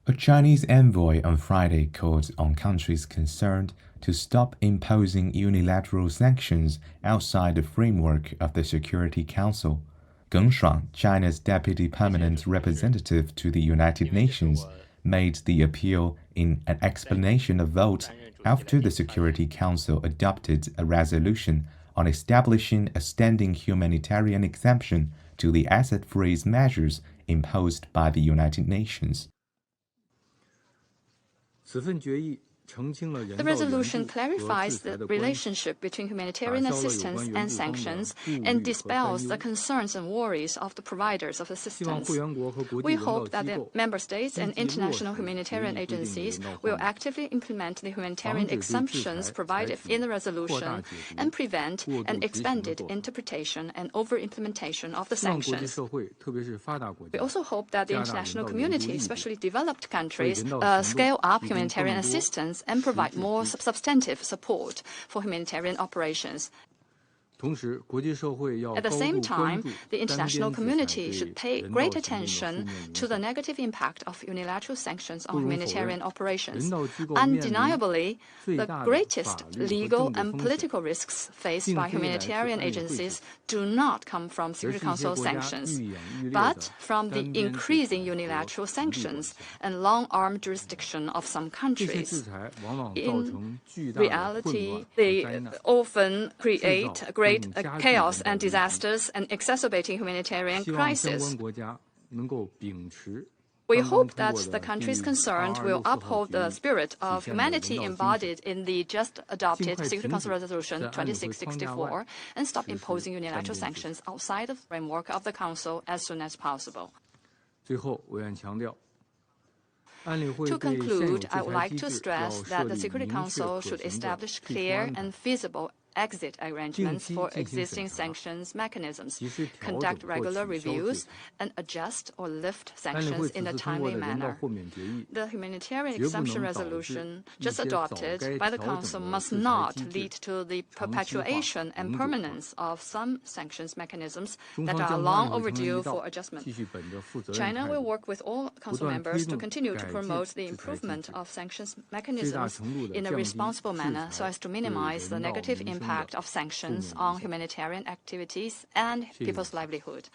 A Chinese envoy on Friday called on countries concerned to stop imposing unilateral sanctions outside the framework of the Security Council. Geng Shuang, China's deputy permanent representative to the United Nations, made the appeal in an explanation of vote after the Security Council adopted a resolution on establishing a standing humanitarian exemption to the asset freeze measures imposed by the United Nations. The resolution clarifies the relationship between humanitarian assistance and sanctions and dispels the concerns and worries of the providers of assistance. We hope that the member states and international humanitarian agencies will actively implement the humanitarian exemptions provided in the resolution and prevent an expanded interpretation and over-implementation of the sanctions. We also hope that the international community, especially developed countries, scale up humanitarian assistance and provide more substantive support for humanitarian operations. At the same time, the international community should pay great attention to the negative impact of unilateral sanctions on humanitarian operations. Undeniably, the greatest legal and political risks faced by humanitarian agencies do not come from Security Council sanctions, but from the increasing unilateral sanctions and long-arm jurisdiction of some countries. In reality, they often create great chaos and disasters and exacerbating humanitarian crisis. We hope that the countries concerned will uphold the spirit of humanity embodied in the just adopted Security Council Resolution 2664 and stop imposing unilateral sanctions outside the framework of the Council as soon as possible. To conclude, I would like to stress that the Security Council should establish clear and feasible exit arrangements for existing sanctions mechanisms, conduct regular reviews, and adjust or lift sanctions in a timely manner. The humanitarian exemption resolution just adopted by the Council must not lead to the perpetuation and permanence of some sanctions mechanisms that are long overdue for adjustment. China will work with all Council members to continue to promote the improvement of sanctions mechanisms in a responsible manner so as to minimize the negative impact of sanctions on humanitarian activities and people's livelihood.